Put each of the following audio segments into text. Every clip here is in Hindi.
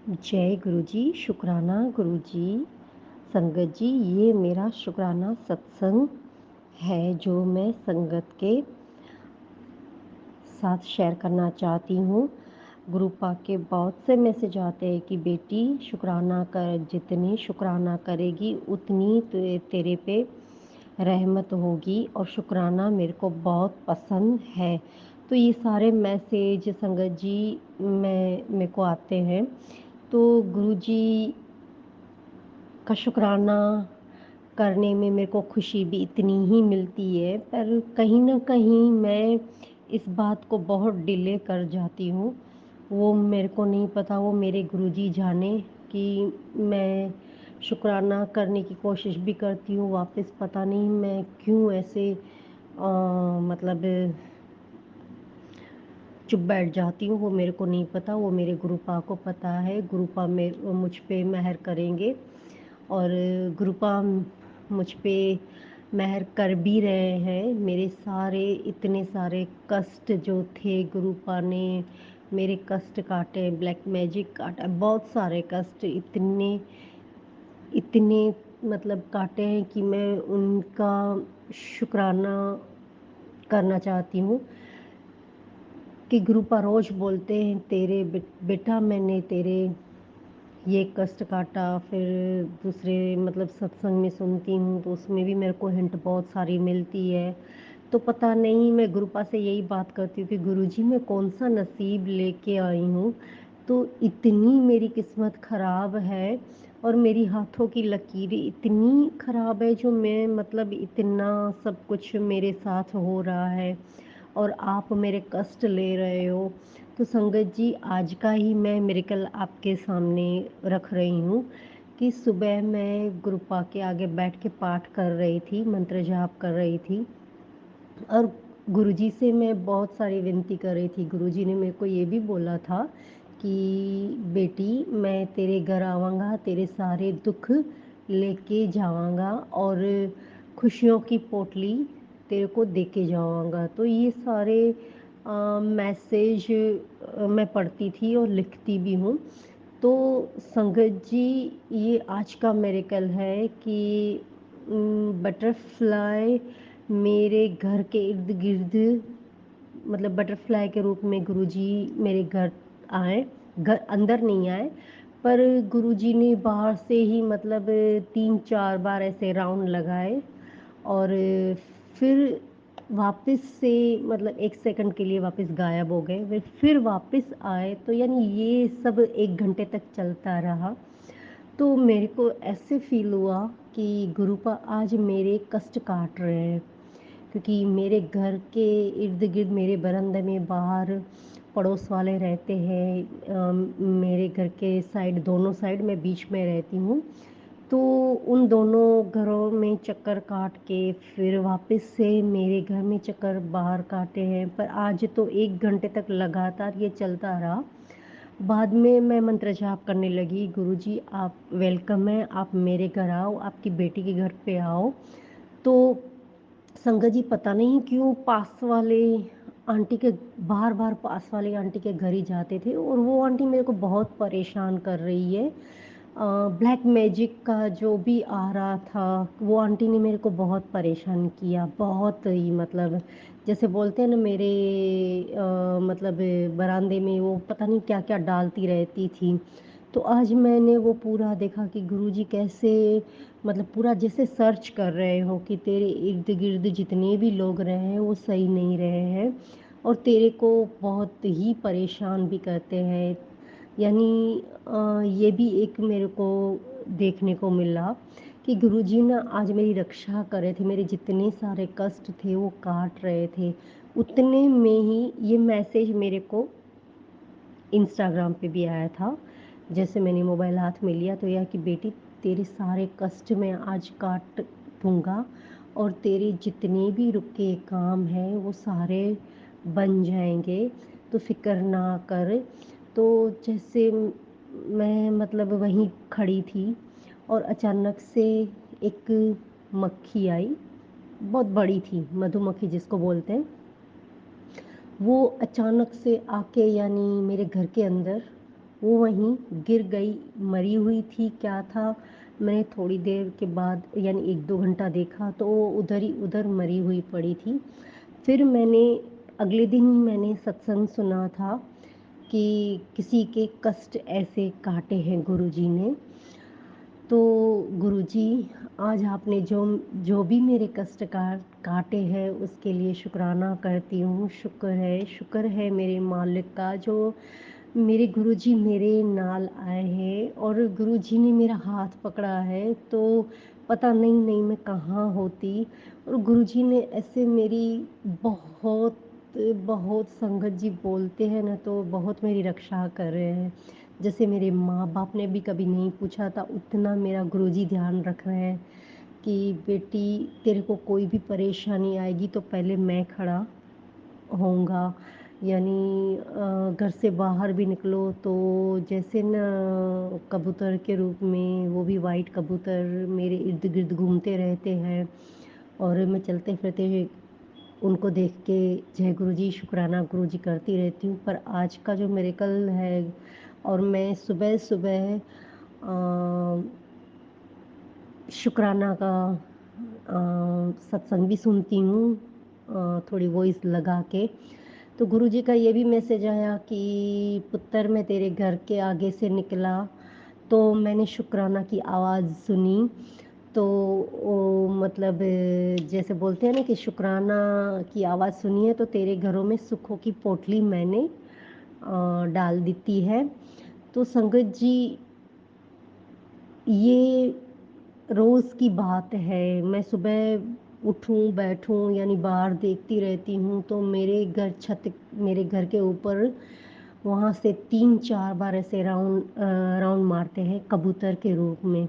जय गुरु जी, शुक्राना गुरु जी। संगत जी, ये मेरा शुक्राना सत्संग है जो मैं संगत के साथ शेयर करना चाहती हूँ। गुरु पाक के बहुत से मैसेज आते हैं कि बेटी शुक्राना कर, जितनी शुक्राना करेगी उतनी तेरे पे रहमत होगी और शुक्राना मेरे को बहुत पसंद है। तो ये सारे मैसेज संगत जी मेरे को आते हैं। तो गुरु जी का शुक्राना करने में मेरे को खुशी भी इतनी ही मिलती है, पर कहीं न कहीं मैं इस बात को बहुत डिले कर जाती हूँ। वो मेरे को नहीं पता, वो मेरे गुरुजी जाने कि मैं शुक्राना करने की कोशिश भी करती हूँ, वापस पता नहीं मैं क्यों ऐसे मतलब चुप बैठ जाती हूँ, वो मेरे को नहीं पता, वो मेरे गुरु पा को पता है। गुरु पा मुझ पे मेहर करेंगे और गुरु पा मुझ पे मेहर कर भी रहे हैं। मेरे सारे इतने सारे कष्ट जो थे गुरु पा ने मेरे कष्ट काटे, ब्लैक मैजिक काटा, बहुत सारे कष्ट इतने इतने मतलब काटे हैं कि मैं उनका शुक्राना करना चाहती हूँ। कि गुरुपा रोज बोलते हैं तेरे बेटा मैंने तेरे ये कष्ट काटा। फिर दूसरे मतलब सत्संग में सुनती हूँ तो उसमें भी मेरे को हिंट बहुत सारी मिलती है। तो पता नहीं, मैं गुरुपा से यही बात करती हूँ कि गुरुजी मैं कौन सा नसीब लेके आई हूँ, तो इतनी मेरी किस्मत ख़राब है और मेरी हाथों की लकीरें इतनी ख़राब है जो मैं मतलब इतना सब कुछ मेरे साथ हो रहा है और आप मेरे कष्ट ले रहे हो। तो संगत जी आज का ही मैं मिरेकल आपके सामने रख रही हूँ कि सुबह मैं गुरुपा के आगे बैठ के पाठ कर रही थी, मंत्र जाप कर रही थी और गुरुजी से मैं बहुत सारी विनती कर रही थी। गुरुजी ने मेरे को ये भी बोला था कि बेटी मैं तेरे घर आवांगा, तेरे सारे दुख लेके जावांगा और खुशियों की पोटली तेरे को दे के जाऊंगा। तो ये सारे मैसेज मैं पढ़ती थी और लिखती भी हूँ। तो संगत जी ये आज का मेरेकल है कि बटरफ्लाई मेरे घर के इर्द गिर्द मतलब बटरफ्लाई के रूप में गुरुजी मेरे घर आए। घर अंदर नहीं आए, पर गुरुजी ने बाहर से ही मतलब 3-4 बार ऐसे राउंड लगाए और फिर वापस से मतलब 1 सेकंड के लिए वापस गायब हो गए। वे फिर वापस आए, तो यानी ये सब 1 घंटे तक चलता रहा। तो मेरे को ऐसे फ़ील हुआ कि गुरुपा आज मेरे कष्ट काट रहे हैं, क्योंकि मेरे घर के इर्द-गिर्द मेरे बरामदे में बाहर पड़ोस वाले रहते हैं। मेरे घर के साइड दोनों साइड मैं बीच में रहती हूँ। तो उन दोनों घरों में चक्कर काट के फिर वापस से मेरे घर में चक्कर बाहर काटे हैं, पर आज तो 1 घंटे तक लगातार ये चलता रहा। बाद में मैं मंत्र जाप करने लगी, गुरुजी आप वेलकम है, आप मेरे घर आओ, आपकी बेटी के घर पे आओ। तो संगत जी पता नहीं क्यों पास वाले आंटी के बार-बार पास वाली आंटी के घर ही जाते थे और वो आंटी मेरे को बहुत परेशान कर रही है। ब्लैक मैजिक का जो भी आ रहा था, वो आंटी ने मेरे को बहुत परेशान किया, बहुत ही मतलब जैसे बोलते हैं ना मेरे मतलब बरामदे में वो पता नहीं क्या-क्या डालती रहती थी। तो आज मैंने वो पूरा देखा कि गुरुजी कैसे मतलब पूरा जैसे सर्च कर रहे हो कि तेरे इर्द-गिर्द जितने भी लोग रहे हैं वो सही नहीं रहे हैं और तेरे को बहुत ही परेशान भी करते हैं। यानी ये भी एक मेरे को देखने को मिला कि गुरुजी ना आज मेरी रक्षा कर रहे थे, मेरे जितने सारे कष्ट थे वो काट रहे थे। उतने में ही ये मैसेज मेरे को इंस्टाग्राम पे भी आया था। जैसे मैंने मोबाइल हाथ में लिया तो यह कि बेटी तेरे सारे कष्ट मैं आज काट दूँगा और तेरे जितने भी रुके काम हैं वो सारे बन जाएँगे, तो फ़िक्र ना कर। तो जैसे मैं मतलब वहीं खड़ी थी और अचानक से एक मक्खी आई, बहुत बड़ी थी, मधुमक्खी जिसको बोलते हैं। वो अचानक से आके यानी मेरे घर के अंदर वो वहीं गिर गई, मरी हुई थी, क्या था? मैंने थोड़ी देर के बाद यानी 1-2 घंटा देखा तो वो उधर ही उधर मरी हुई पड़ी थी। फिर मैंने अगले दिन मैंने सत्संग सुना था कि किसी के कष्ट ऐसे काटे हैं गुरुजी ने। तो गुरुजी, आज आपने जो जो भी मेरे कष्ट काटे हैं उसके लिए शुक्राना करती हूँ। शुक्र है मेरे मालिक का जो मेरे गुरुजी मेरे नाल आए हैं और गुरुजी ने मेरा हाथ पकड़ा है। तो पता नहीं मैं कहाँ होती। और गुरुजी ने ऐसे मेरी बहुत बहुत संगत जी बोलते हैं ना, तो बहुत मेरी रक्षा कर रहे हैं। जैसे मेरे माँ-बाप ने भी कभी नहीं पूछा था, उतना मेरा गुरुजी ध्यान रख रहे हैं कि बेटी, तेरे को कोई भी परेशानी आएगी तो पहले मैं खड़ा होऊँगा। यानी घर से बाहर भी निकलो तो जैसे ना कबूतर के रूप में वो भी वाइट कबूतर मेरे इर्द-गिर्द घूमते रहते हैं और मैं चलते-फिरते उनको देख के जय गुरुजी, शुक्राना गुरुजी करती रहती हूँ। पर आज का जो मिरेकल है, और मैं सुबह-सुबह शुक्राना का सत्संग भी सुनती हूँ थोड़ी वॉइस लगा के। तो गुरुजी का ये भी मैसेज आया कि पुत्र, मैं तेरे घर के आगे से निकला तो मैंने शुक्राना की आवाज़ सुनी। तो वो मतलब जैसे बोलते हैं ना कि शुक्राना की आवाज़ सुनी है तो तेरे घरों में सुखों की पोटली मैंने डाल दी है। तो संगत जी, ये रोज़ की बात है। मैं सुबह उठूँ, बैठूँ यानी बाहर देखती रहती हूँ तो मेरे घर के ऊपर वहाँ से 3-4 बार ऐसे राउंड मारते हैं कबूतर के रूप में।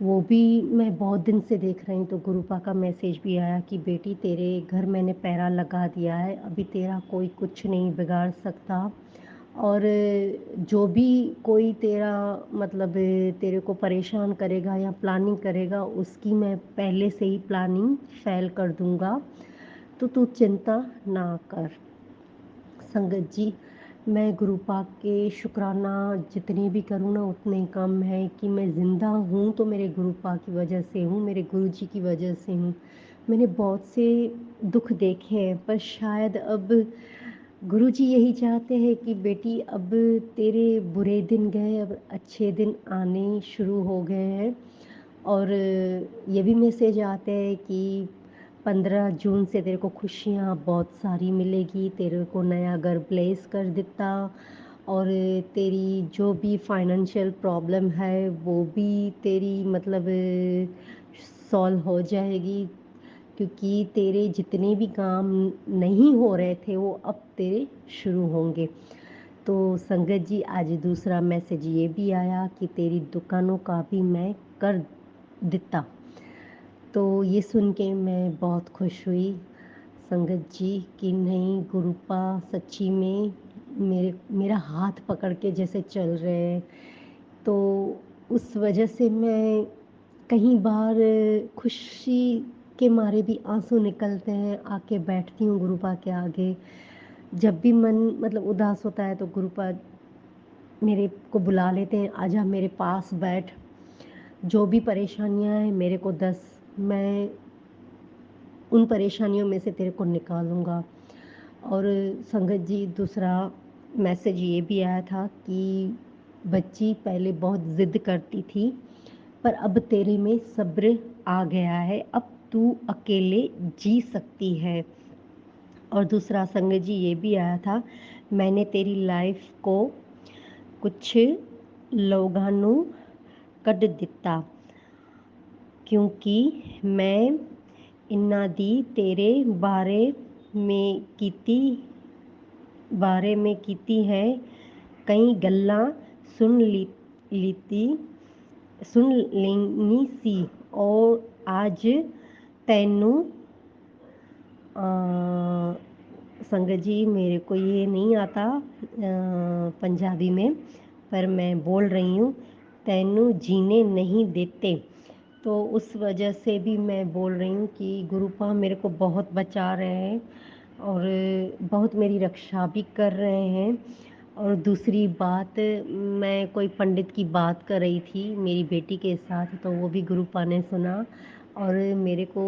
वो भी मैं बहुत दिन से देख रही हूँ। तो गुरुपा का मैसेज भी आया कि बेटी, तेरे घर मैंने पहरा लगा दिया है, अभी तेरा कोई कुछ नहीं बिगाड़ सकता। और जो भी कोई तेरा मतलब तेरे को परेशान करेगा या प्लानिंग करेगा, उसकी मैं पहले से ही प्लानिंग फ़ेल कर दूँगा, तो तू चिंता ना कर। संगत जी, मैं गुरुपाक के शुक्राना जितने भी करूँ ना उतने ही कम है कि मैं ज़िंदा हूँ तो मेरे गुरुपाक की वजह से हूँ, मेरे गुरुजी की वजह से हूँ। मैंने बहुत से दुःख देखे हैं, पर शायद अब गुरुजी यही चाहते हैं कि बेटी, अब तेरे बुरे दिन गए, अब अच्छे दिन आने शुरू हो गए हैं। और ये भी मैसेज आते हैं कि 15 जून से तेरे को खुशियाँ बहुत सारी मिलेगी, तेरे को नया घर ब्लेस कर देता। और तेरी जो भी फाइनेंशियल प्रॉब्लम है वो भी तेरी मतलब सॉल्व हो जाएगी, क्योंकि तेरे जितने भी काम नहीं हो रहे थे वो अब तेरे शुरू होंगे। तो संगत जी, आज दूसरा मैसेज ये भी आया कि तेरी दुकानों का भी मैं कर देता। तो ये सुन के मैं बहुत खुश हुई संगत जी कि नहीं, गुरुपा सच्ची में मेरा हाथ पकड़ के जैसे चल रहे हैं। तो उस वजह से मैं कई बार खुशी के मारे भी आंसू निकलते हैं, आके बैठती हूँ गुरुपा के आगे। जब भी मन मतलब उदास होता है तो गुरुपा मेरे को बुला लेते हैं, आजा मेरे पास बैठ, जो भी परेशानियाँ हैं मेरे को दस, मैं उन परेशानियों में से तेरे को निकालूँगा। और संगत जी, दूसरा मैसेज ये भी आया था कि बच्ची, पहले बहुत ज़िद करती थी पर अब तेरे में सब्र आ गया है, अब तू अकेले जी सकती है। और दूसरा संगत जी ये भी आया था, मैंने तेरी लाइफ को कुछ लोगां नू कढ दिता, क्योंकि मैं इन्हां दी तेरे में कीती बारे में कीती है कई गल्लां सुन लीती सुन लेनी सी। और आज तैनू संगत जी, मेरे को ये नहीं आता पंजाबी में, पर मैं बोल रही हूँ, तैनू जीने नहीं देते। तो उस वजह से भी मैं बोल रही हूँ कि गुरुपा मेरे को बहुत बचा रहे हैं और बहुत मेरी रक्षा भी कर रहे हैं। और दूसरी बात, मैं कोई पंडित की बात कर रही थी मेरी बेटी के साथ, तो वो भी गुरुपा ने सुना और मेरे को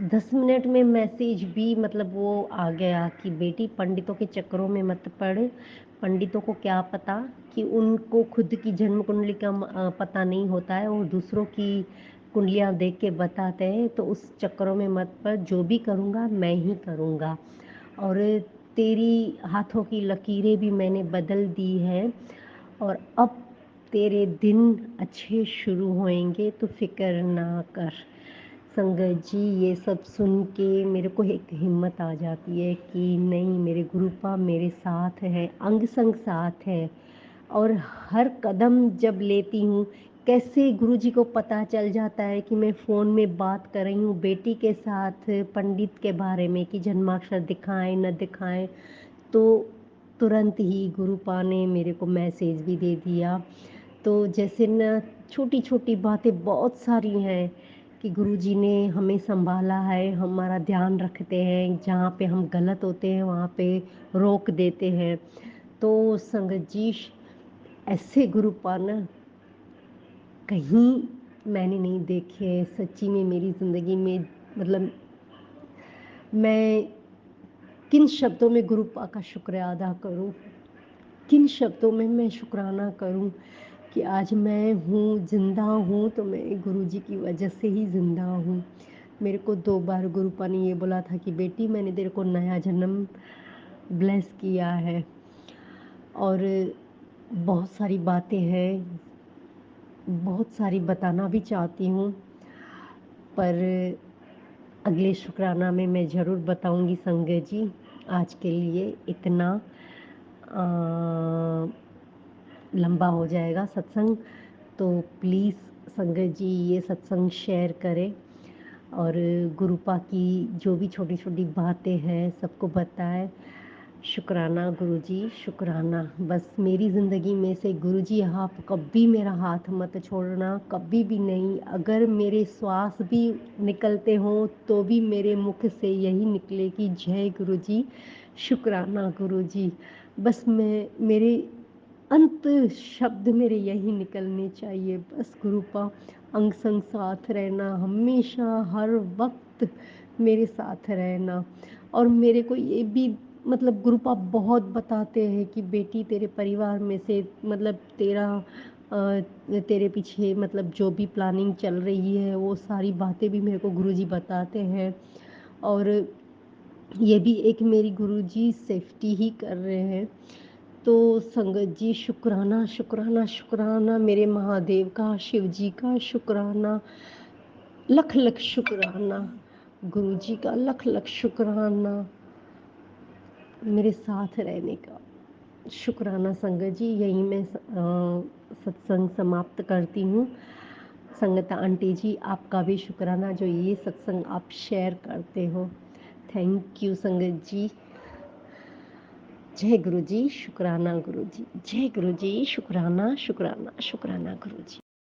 10 मिनट में मैसेज भी मतलब वो आ गया कि बेटी पंडितों के चक्करों में मत पड़। पंडितों को क्या पता कि उनको खुद की जन्म कुंडली का पता नहीं होता है, वो दूसरों की कुंडलियाँ देख के बताते हैं, तो उस चक्करों में मत पड़, जो भी करूँगा मैं ही करूँगा। और तेरी हाथों की लकीरें भी मैंने बदल दी हैं और अब तेरे दिन अच्छे शुरू होएंगे, तो फिक्र ना कर। संगत जी, ये सब सुन के मेरे को एक हिम्मत आ जाती है कि नहीं, मेरे गुरुपा मेरे साथ है, अंग संग साथ है। और हर कदम जब लेती हूँ, कैसे गुरुजी को पता चल जाता है कि मैं फ़ोन में बात कर रही हूँ बेटी के साथ पंडित के बारे में कि जन्माक्षर दिखाएं न दिखाएं, तो तुरंत ही गुरुपा ने मेरे को मैसेज भी दे दिया। तो जैसे न, छोटी छोटी बातें बहुत सारी हैं कि गुरुजी ने हमें संभाला है, हमारा ध्यान रखते हैं, जहाँ पे हम गलत होते हैं वहाँ पे रोक देते हैं। तो संगत जी, ऐसे गुरुपा ना कहीं मैंने नहीं देखे सच्ची में मेरी ज़िंदगी में। मतलब मैं किन शब्दों में गुरुपा का शुक्र अदा करूं, किन शब्दों में मैं शुक्राना करूं कि आज मैं हूँ, ज़िंदा हूँ, तो मैं गुरुजी की वजह से ही ज़िंदा हूँ। मेरे को 2 बार गुरुपा ने ये बोला था कि बेटी मैंने तेरे को नया जन्म ब्लेस किया है। और बहुत सारी बातें हैं, बहुत सारी बताना भी चाहती हूँ, पर अगले शुक्राना में मैं ज़रूर बताऊंगी संगत जी। आज के लिए इतना लंबा हो जाएगा सत्संग, तो प्लीज़ संगत जी ये सत्संग शेयर करें और गुरुपा की जो भी छोटी छोटी बातें हैं सबको बताएं। शुक्राना गुरुजी, शुक्राना। बस मेरी ज़िंदगी में से गुरुजी आप कभी मेरा हाथ मत छोड़ना, कभी भी नहीं। अगर मेरे श्वास भी निकलते हों तो भी मेरे मुख से यही निकले कि जय गुरुजी, शुक्राना गुरुजी। बस मैं मेरे अंत शब्द मेरे यही निकलने चाहिए, बस गुरुपा अंग संग साथ रहना, हमेशा हर वक्त मेरे साथ रहना। और मेरे को ये भी मतलब गुरुपा बहुत बताते हैं कि बेटी तेरे परिवार में से मतलब तेरे पीछे मतलब जो भी प्लानिंग चल रही है वो सारी बातें भी मेरे को गुरुजी बताते हैं। और ये भी एक मेरी गुरुजी सेफ्टी ही कर रहे हैं। तो संगत जी, शुक्राना शुक्राना शुक्राना मेरे महादेव का, शिव जी का शुक्राना, लख लख शुक्राना गुरुजी का, लख लख शुक्राना मेरे साथ रहने का। शुक्राना संगत जी, यहीं मैं सत्संग समाप्त करती हूँ। संगता आंटी जी, आपका भी शुक्राना जो ये सत्संग आप शेयर करते हो। थैंक यू संगत जी। जय गुरु जी, शुक्राना गुरु जी, जय गुरु जी, शुक्राना शुक्राना शुक्राना गुरु जी।